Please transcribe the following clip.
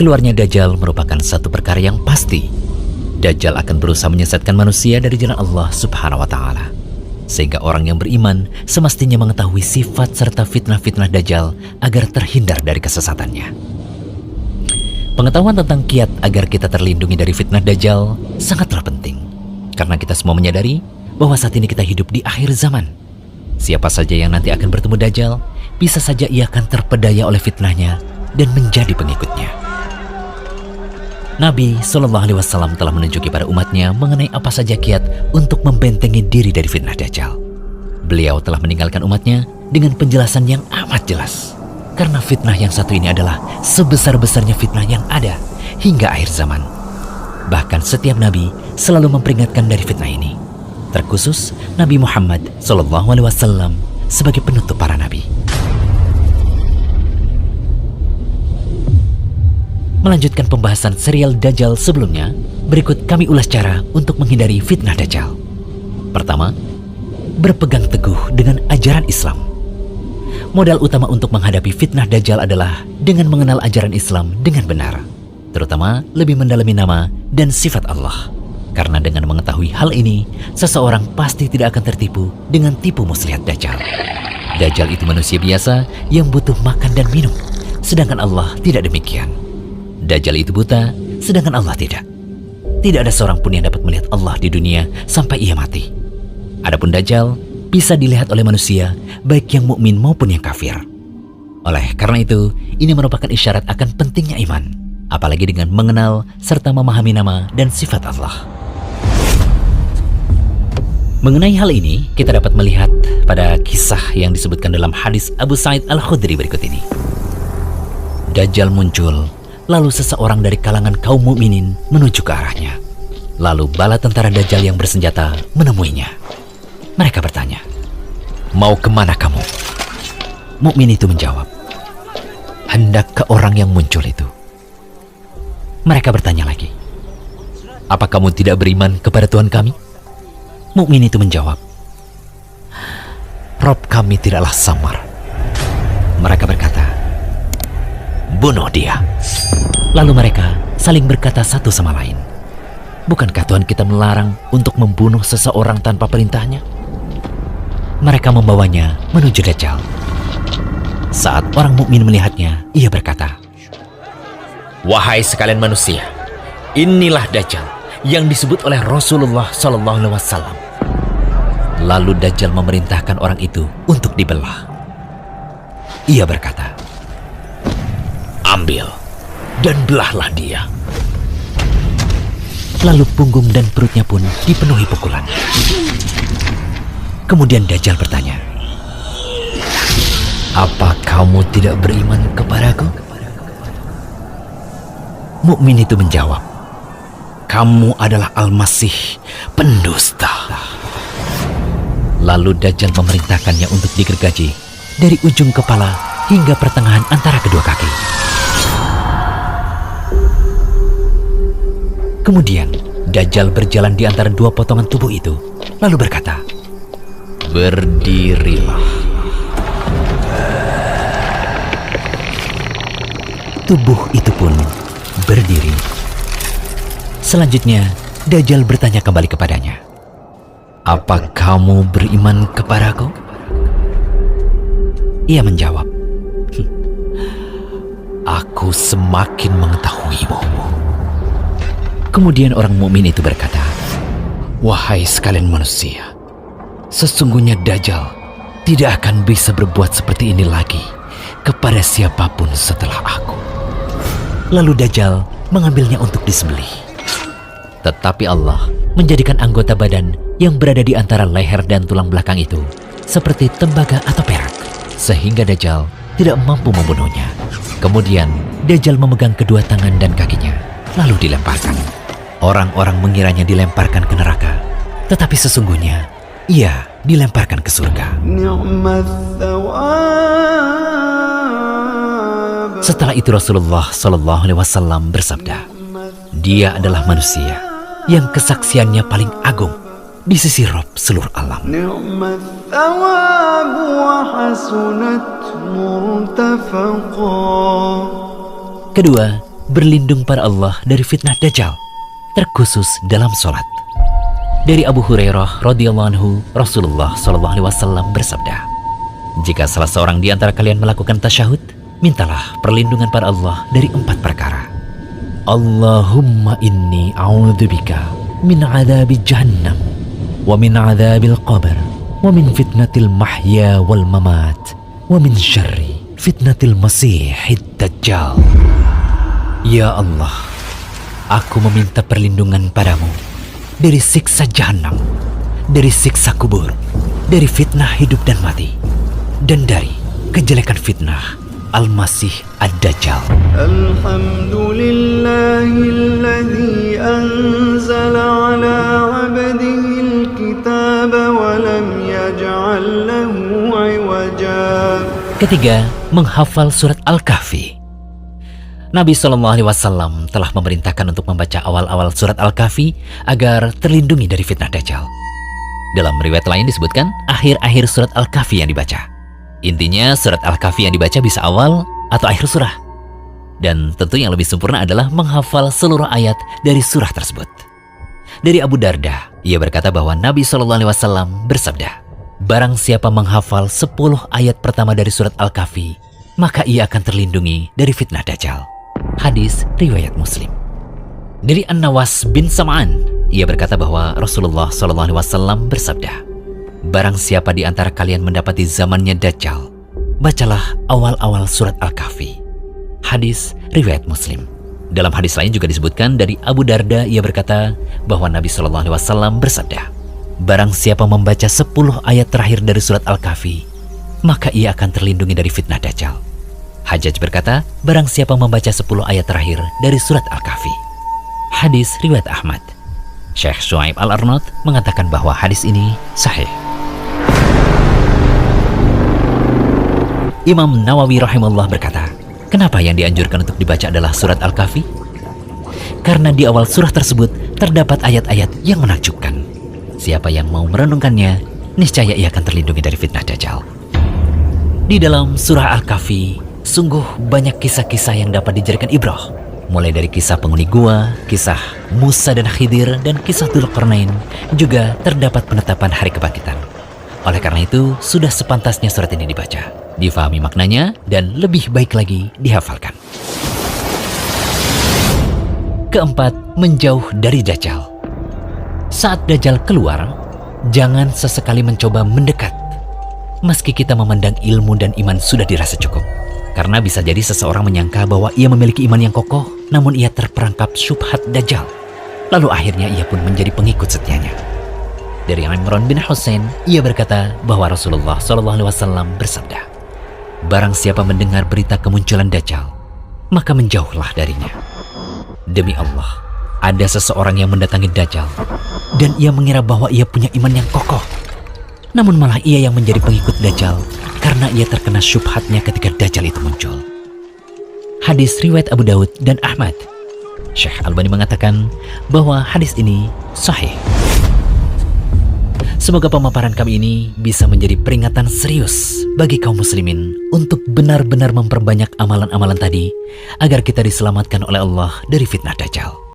Keluarnya Dajjal merupakan satu perkara yang pasti. Dajjal akan berusaha menyesatkan manusia dari jalan Allah Subhanahu wa Ta'ala, sehingga orang yang beriman semestinya mengetahui sifat serta fitnah-fitnah Dajjal agar terhindar dari kesesatannya. Pengetahuan tentang kiat agar kita terlindungi dari fitnah Dajjal sangatlah penting, karena kita semua menyadari bahwa saat ini kita hidup di akhir zaman. Siapa saja yang nanti akan bertemu Dajjal, bisa saja ia akan terpedaya oleh fitnahnya dan menjadi pengikutnya. Nabi SAW telah menunjuki pada umatnya mengenai apa saja kiat untuk membentengi diri dari fitnah Dajjal. Beliau telah meninggalkan umatnya dengan penjelasan yang amat jelas. Karena fitnah yang satu ini adalah sebesar-besarnya fitnah yang ada hingga akhir zaman. Bahkan setiap Nabi selalu memperingatkan dari fitnah ini. Terkhusus Nabi Muhammad SAW sebagai penutup para Nabi. Melanjutkan pembahasan serial Dajjal sebelumnya, berikut kami ulas cara untuk menghindari fitnah Dajjal. Pertama, berpegang teguh dengan ajaran Islam. Modal utama untuk menghadapi fitnah Dajjal adalah dengan mengenal ajaran Islam dengan benar, terutama lebih mendalami nama dan sifat Allah. Karena dengan mengetahui hal ini, seseorang pasti tidak akan tertipu dengan tipu muslihat Dajjal. Dajjal itu manusia biasa yang butuh makan dan minum, sedangkan Allah tidak demikian. Dajjal itu buta, sedangkan Allah tidak. Tidak ada seorang pun yang dapat melihat Allah di dunia sampai ia mati. Adapun Dajjal bisa dilihat oleh manusia, baik yang mukmin maupun yang kafir. Oleh karena itu, ini merupakan isyarat akan pentingnya iman, apalagi dengan mengenal serta memahami nama dan sifat Allah. Mengenai hal ini, kita dapat melihat pada kisah yang disebutkan dalam hadis Abu Sa'id Al-Khudri berikut ini. Dajjal muncul, lalu seseorang dari kalangan kaum mukminin menuju ke arahnya. Lalu bala tentara Dajjal yang bersenjata menemuinya. Mereka bertanya, "Mau kemana kamu?" Mukmin itu menjawab, "Hendak ke orang yang muncul itu." Mereka bertanya lagi, "Apa kamu tidak beriman kepada Tuhan kami?" Mukmin itu menjawab, "Rob kami tidaklah samar." Mereka berkata, "Bunuh dia." Lalu mereka saling berkata satu sama lain, "Bukankah Tuhan kita melarang untuk membunuh seseorang tanpa perintahnya?" Mereka membawanya menuju Dajjal. Saat orang mukmin melihatnya, ia berkata, "Wahai sekalian manusia, inilah Dajjal yang disebut oleh Rasulullah SAW." Lalu Dajjal memerintahkan orang itu untuk dibelah. Ia berkata, "Ambil dan belahlah dia." Lalu punggung dan perutnya pun dipenuhi pukulan. Kemudian Dajjal bertanya, "Apa kamu tidak beriman kepadaku?" Mukmin itu menjawab, "Kamu adalah Al-Masih, pendusta." Lalu Dajjal memerintahkannya untuk digergaji dari ujung kepala hingga pertengahan antara kedua kaki. Kemudian Dajjal berjalan di antara dua potongan tubuh itu, lalu berkata, "Berdirilah." Tubuh itu pun berdiri. Selanjutnya, Dajjal bertanya kembali kepadanya, "Apa kamu beriman kepadaku?" Ia menjawab, "Aku semakin mengetahuimu." Kemudian orang mukmin itu berkata, "Wahai sekalian manusia, sesungguhnya Dajjal tidak akan bisa berbuat seperti ini lagi kepada siapapun setelah aku." Lalu Dajjal mengambilnya untuk disembelih. Tetapi Allah menjadikan anggota badan yang berada di antara leher dan tulang belakang itu seperti tembaga atau perak, sehingga Dajjal tidak mampu membunuhnya. Kemudian Dajjal memegang kedua tangan dan kakinya, lalu dilemparkan. Orang-orang mengiranya dilemparkan ke neraka, tetapi sesungguhnya ia dilemparkan ke surga. Setelah itu Rasulullah SAW bersabda, "Dia adalah manusia yang kesaksiannya paling agung di sisi Rabb seluruh alam." Kedua, berlindung pada Allah dari fitnah Dajjal, terkhusus dalam sholat. Dari Abu Hurairah radhiyallahu anhu, Rasulullah SAW bersabda, "Jika salah seorang di antara kalian melakukan tasyahud, mintalah perlindungan pada Allah dari 4 perkara. Allahumma inni a'udzubika min adzabi jahannam, wa min adzabil qabr, wa min fitnatil mahya wal mamat, wa min syarri fitnatil masihid dajjal." Ya Allah, aku meminta perlindungan padamu dari siksa jahanam, dari siksa kubur, dari fitnah hidup dan mati, dan dari kejelekan fitnah Al-Masih Ad-Dajjal. Alhamdulillahilladzi anzala ala 'abdihil kitaba wa lam yaj'al lahu 'iwaja. Ketiga, menghafal surat Al-Kahfi. Nabi SAW telah memerintahkan untuk membaca awal-awal surat Al-Kahfi agar terlindungi dari fitnah Dajjal. Dalam riwayat lain disebutkan akhir-akhir surat Al-Kahfi yang dibaca. Intinya surat Al-Kahfi yang dibaca bisa awal atau akhir surah. Dan tentu yang lebih sempurna adalah menghafal seluruh ayat dari surah tersebut. Dari Abu Darda, ia berkata bahwa Nabi SAW bersabda, "Barang siapa menghafal 10 ayat pertama dari surat Al-Kahfi, maka ia akan terlindungi dari fitnah Dajjal." Hadis riwayat Muslim. Dari An-Nawas bin Sam'an, ia berkata bahwa Rasulullah SAW bersabda, "Barang siapa di antara kalian mendapati zamannya Dajjal, bacalah awal-awal surat Al-Kahfi." Hadis riwayat Muslim. Dalam hadis lain juga disebutkan dari Abu Darda, ia berkata bahwa Nabi SAW bersabda, "Barang siapa membaca 10 ayat terakhir dari surat Al-Kahfi, maka ia akan terlindungi dari fitnah Dajjal." Hajjaj berkata, barang siapa membaca 10 ayat terakhir dari surat Al-Kahfi. Hadis riwayat Ahmad. Syekh Shu'aib Al-Arnaud mengatakan bahwa hadis ini sahih. Imam Nawawi rahimahullah berkata, kenapa yang dianjurkan untuk dibaca adalah surat Al-Kahfi? Karena di awal surah tersebut terdapat ayat-ayat yang menakjubkan. Siapa yang mau merenungkannya, niscaya ia akan terlindungi dari fitnah Dajjal. Di dalam surah Al-Kahfi, sungguh banyak kisah-kisah yang dapat dijadikan ibrah. Mulai dari kisah penghuni gua, kisah Musa dan Khidir, dan kisah Dzulqarnain, juga terdapat penetapan hari kebangkitan. Oleh karena itu, sudah sepantasnya surat ini dibaca, difahami maknanya, dan lebih baik lagi dihafalkan. Keempat, menjauh dari Dajjal. Saat Dajjal keluar, jangan sesekali mencoba mendekat, meski kita memandang ilmu dan iman sudah dirasa cukup. Karena bisa jadi seseorang menyangka bahwa ia memiliki iman yang kokoh, namun ia terperangkap syubhat Dajjal. Lalu akhirnya ia pun menjadi pengikut setianya. Dari Imran bin Husain, ia berkata bahwa Rasulullah SAW bersabda, "Barang siapa mendengar berita kemunculan Dajjal, maka menjauhlah darinya." Demi Allah, ada seseorang yang mendatangi Dajjal, dan ia mengira bahwa ia punya iman yang kokoh. Namun malah ia yang menjadi pengikut Dajjal, karena ia terkena syubhatnya ketika Dajjal itu muncul. Hadis riwayat Abu Daud dan Ahmad. Syekh Albani mengatakan bahwa hadis ini sahih. Semoga pemaparan kami ini bisa menjadi peringatan serius bagi kaum muslimin untuk benar-benar memperbanyak amalan-amalan tadi agar kita diselamatkan oleh Allah dari fitnah Dajjal.